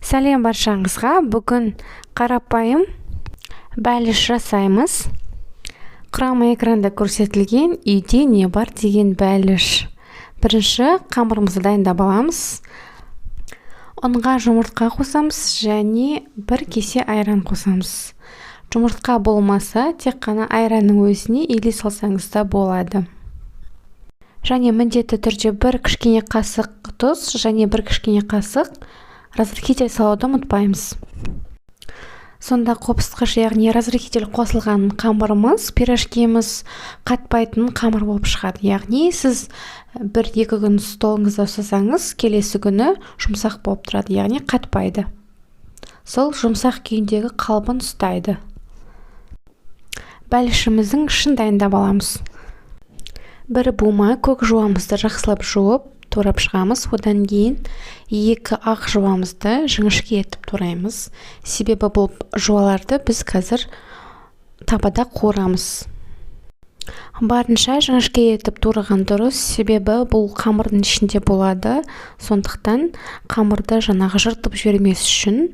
Сәлем баршаңызға. Бүгін қарапайым бәліш жасаймыз. Құрамы экранда көрсетілген үйде не бар деген бәліш. Бірінші қамырымызды дайындап аламыз. Ұнға жұмыртқа қосамыз және бір кесе айран қосамыз. Жұмыртқа болмаса, тек қана айранның өзіне еле салсаңыз да болады. Және міндетті түрде бір кішкене қасық тұз және бір кішкене қасық разрыхитель салуды ұмытпаймыз. Сонда қопсытқыш, яғни разрыхитель қосылған қамырымыз, пирожкеміз қатпайтын қамыр болып шығады. Яғни сіз 1-2 күн столыңызда ұстасаңыз, келесі күні жұмсақ болып тұрады, яғни қатпайды. Сол жұмсақ күйіндегі қалбын ұстайды. Бәлішіміздің ішін дайындап аламыз. Бір бума көк жуамызды жақсылап жуып, турап шығамыз. Одан кейін 2 ақ жуамызды жіңішке етіп тураймыз. Себебі бұл жуаларды біз қазір табада қуырамыз. Барынша жіңішке етіп тураған дұрыс, себебі бұл қамырдың ішінде болады. Сондықтан қамырды жаңағы жыртып жібермес үшін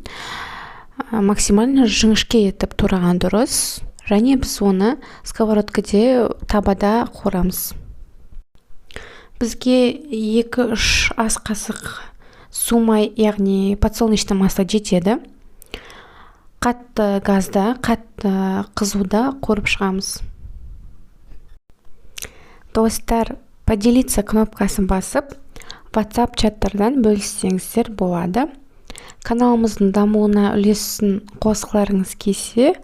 максимально жіңішке етіп тураған дұрыс. Және біз оны сковородкада табада қуырамыз. Бізге 2-3 ас қасық сумай, яғни подсолнечное масло жетеді. Қатты газда, қатты қызуда қуырып шығамыз. Достар, поделиться кнопкасын басып, WhatsApp чаттардан бөліссеңіздер болады. Каналымыздың дамуына үлесін қосқыларыңыз келсе,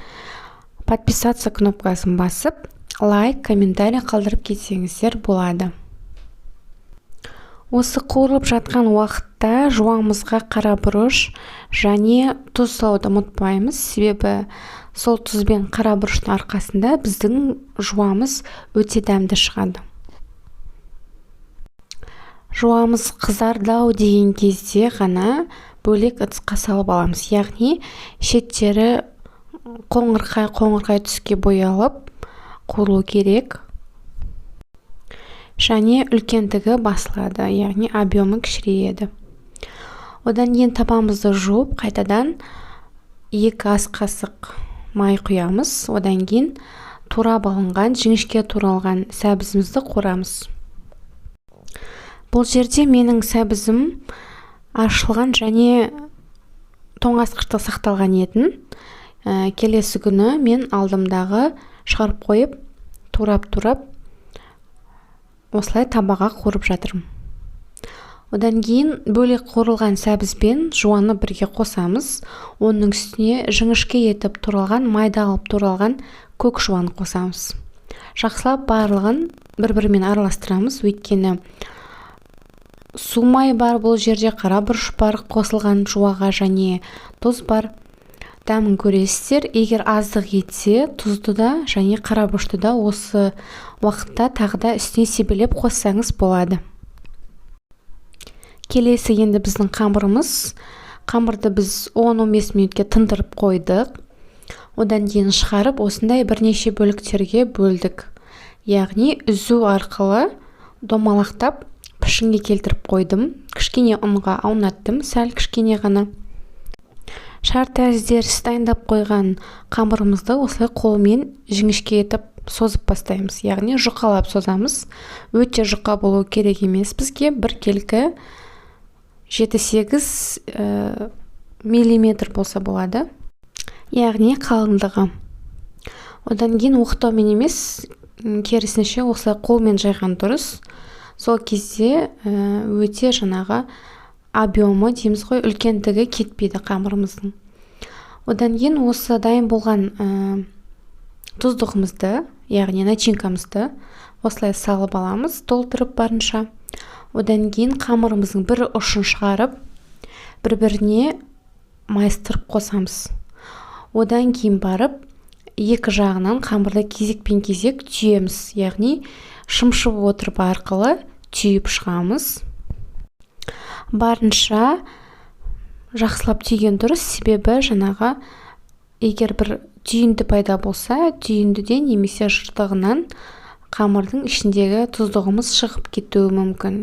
подписаться кнопкасын басып, лайк, комментарий қалдырып кетсеңіздер болады. Осы қуырылып жатқан уақытта жуамызға қара бұрыш және тұз салуды ұмытпаймыз, себебі сол тұз бен қара бұрыштың арқасында біздің жуамыз өте дәмді шығады. Жуамыз қызардау деген кезде ғана бөлек ыдысқа салып аламыз, яғни шеттері қоңырқай түске боялып қуырылу керек. Және үлкендігі басылады, яғни объемы кішірейеді. Одан кейін табамызды жуып, қайтадан 2 ас қасық май құямыз. Одан кейін турап алынған, жіңішке туралған сәбізімізді қуырамыз. Бұл жерде менің сәбізім ашылған және тоңазытқышта сақталған етін. Келесі күні мен алдымдағы шығарып қойып, турап осылай табаға қуырып жатырмын. Одан кейін бөлек қуырылған сәбізбен жуаны бірге қосамыз. Оның үстіне жіңішке етіп туралған, майдалып туралған көк жуан қосамыз. Жақсылап барлығын бір-бірімен араластырамыз, өйткені сумай бар бұл жерде, қара бұрыш бар қосылған жуаға және тұз бар. Дәмін көресіздер. Егер аздық етсе, тұзды да және қара бұрышты да осы уақытта тағы да үстіне себелеп қоссаңыз болады. Келесі енді біздің қамырымыз. Қамырды біз 10-15 минутке тындырып қойдық. Одан кейін шығарып, осындай бірнеше бөліктерге бөлдік. Яғни үзу арқылы домалақтап пішінге келтіріп қойдым. Кішкене ұнға аунаттым, сәл кішкене ғана. Тәріздер дайындап қойған қамырымызды осылай қолмен жіңішке етіп созып бастаймыз, яғни жұқалап созамыз. Өте жұқа болу керек емес, бізге бір келкі 7-8 миллиметр болса болады, яғни қалыңдығы. Одан кейін оқтаумен емес, керісінше осылай қолмен жайған дұрыс. Сол кезде өте жаңағы объемы дейміз ғой, үлкендігі кетпейді қамырымыздың. Одан кейін осы дайын болған тұздығымызды, яғни начинкамызды осылай салып аламыз, толтырып барынша. Одан кейін қамырымыздың бір ұшын шығарып, бір-біріне майыстырып қосамыз. Одан кейін барып, екі жағынан қамырды кезекпен кезек түйеміз, яғни шымшып отырып арқылы түйіп шығамыз. Барынша жақсылап түйген дұрыс, себебі жаңағы егер бір түйінді пайда болса, түйіндіден немесе жыртығынан қамырдың ішіндегі тұздығымыз шығып кетуі мүмкін.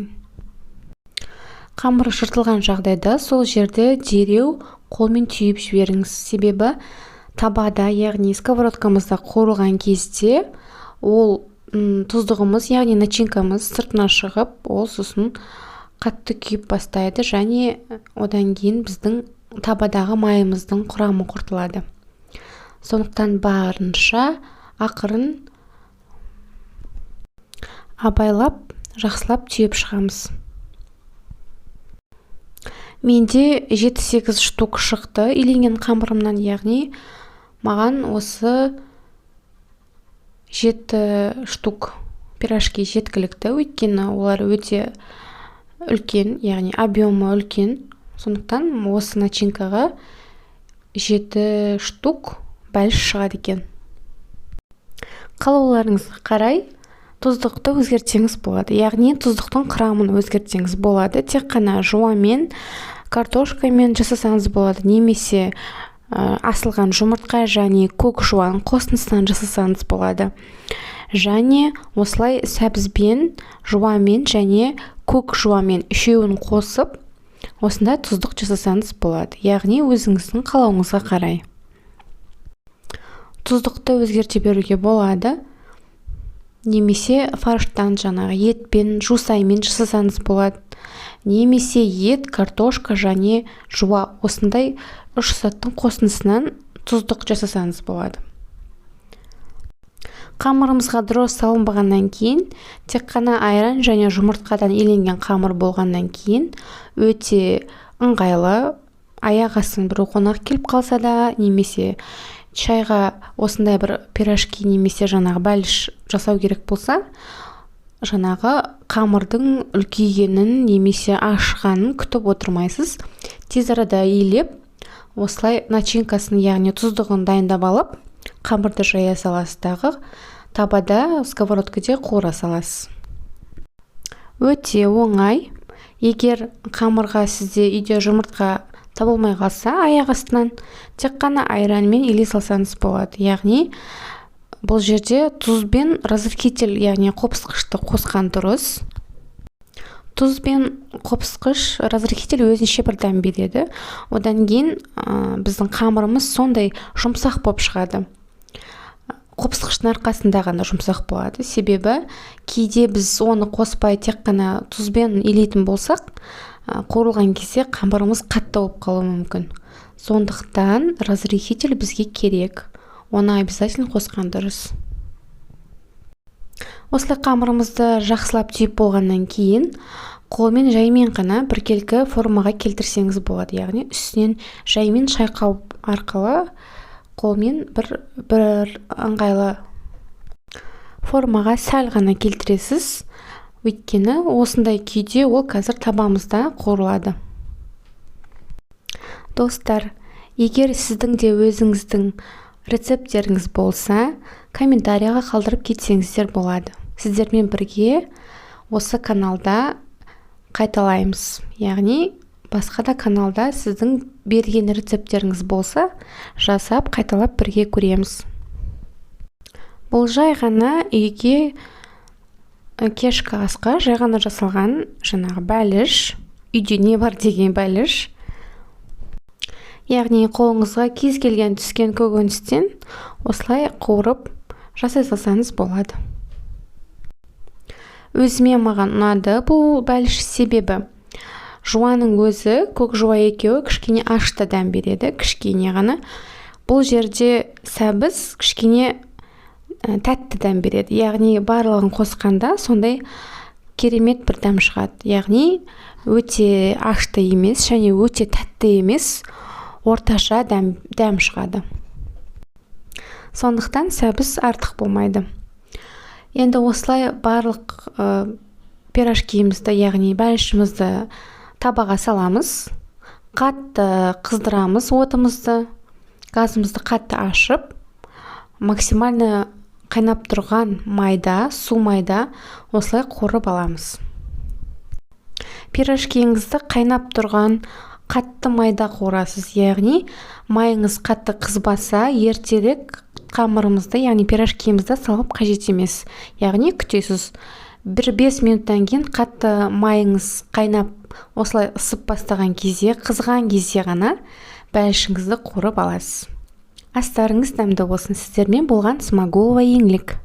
Қамыр жыртылған жағдайда сол жерде дереу қолмен түйіп жіберіңіз. Себебі табада, яғни сковородкамызда қуырылған кезде ол тұздығымыз, яғни начинкамыз сыртына шығып, ол сосын қатты күйіп бастайды және одан кейін біздің табадағы майымыздың құрамы құртылады. Сондықтан барынша ақырын абайлап, жақсылап түйіп шығамыз. Менде 7-8 штук шықты иленген қамырымнан, яғни маған осы 7 штук пирожки жеткілікті, өйткені олар өте үлкен, яғни объемы үлкен. Сондықтан осы начинкаға 7 штук бәліш шығады екен. Қалауларыңызға қарай тұздықты өзгертсеңіз болады. Яғни тұздықтың құрамын өзгертсеңіз болады. Тек қана жуамен, картошкамен жасасаңыз болады. Немесе асылған жұмыртқа және көк жуан қосындысынан жасасаңыз болады. Және осылай сәбізбен, жуамен және көк жуамен үшеуін қосып, осындай тұздық жасасаңыз болады. Яғни өзіңіздің қалауыңызға қарай. Тұздықты өзгерте беруге болады. Немесе фарштан жаңағы етпен, жусаймен жасасаңыз болады. Немесе ет, картошка және жуа, осындай 3 заттың қосындысынан тұздық жасасаңыз болады. Қамырымызға дұрыс салынбағаннан кейін, тек қана айран және жұмыртқадан иленген қамыр болғаннан кейін өте ыңғайлы. Аяқ астынан бір қонақ келіп қалса да, немесе шайға осындай бір пирожки немесе жаңағы бәліш жасау керек болса, жаңағы қамырдың үлкейгенін немесе ашығанын күтіп отырмайсыз. Тез арада иілеп, осылай начинкасын, яғни тұздығын дайындап алып, қамырды жая саласыздағы табада, сковородкаде қуыра саласыз. Өте оңай. Егер қамырға сізде үйде жұмыртқа табылмай қалса, аяқ астынан тек қана айранмен илей салсаңыз болады. Яғни бұл жерде тұз бен разрыхитель, яғни қопсықышты қосқан дұрыс. Тұз бен қопсықыш, разрыхитель өзінше бір дәм береді. Одан кейін біздің қамырымыз сондай жұмсақ болып шығады. Қопсықыштың арқасында ғана жұмсақ болады. Себебі кейде біз оны қоспай тек қана тұзбен илейтін болсақ, қуырылған кезде қамырымыз қатты болып қалуы мүмкін. Сондықтан разрыхитель бізге керек. Оны обязательно қосқан дұрыс. Осылай қамырымызды жақсылап түйіп болғаннан кейін, қолмен жаймен ғана біркелкі формаға келтірсеңіз болады. Яғни үстінен жаймен шайқау арқылы қолмен бір ыңғайлы формаға сәл ғана келтіресіз. Өйткені осындай күйде ол қазір табамызда қуырылады. Достар, егер сіздің де өзіңіздің рецепттеріңіз болса, комментарияға қалдырып кетсеңіздер болады. Сіздермен бірге осы каналда қайталаймыз. Яғни басқа да каналда сіздің берген рецепттеріңіз болса, жасап қайталап бірге көреміз. Бұл жай ғана үйге кешкі асқа жай ғана жасалған жаңағы бәліш, үйде не бар деген бәліш. Яғни қолыңызға кез келген түскен көкөністен осылай қуырып жасай салсаңыз болады. Өзіме маған ұнады бұл бәліш, себебі жуаның өзі, көк жуа екеуі кішкене ашты дәм береді, кішкене ғана. Бұл жерде сәбіз кішкене тәтті дәм береді. Яғни барлығын қосқанда сондай керемет бір дәм шығады. Яғни өте ашты емес және өте тәтті емес, орташа дәм шығады. Сондықтан сәбіз артық болмайды. Енді осылай барлық пирожкимізді, яғни бәлішімізді табаға саламыз. Қатты қыздырамыз отымызды, газымызды қатты ашып, максимально қайнап тұрған майда, су майда осылай қуырып аламыз. Пирожкиіңізді қайнап тұрған қатты майда қуырасыз. Яғни майыңыз қатты қызбаса, ертерек қамырымызды, яғни пирожкиімізді салып қажет емес. Яғни күтесіз. бір 5 минуттан кейін қатты майыңыз қайнап осылай ысып бастаған кезде, қызған кезде ғана бәлішіңізді қуырып аласыз. Астарыңыз дәмді болсын. Сіздермен болған Смағұлова Еңлік.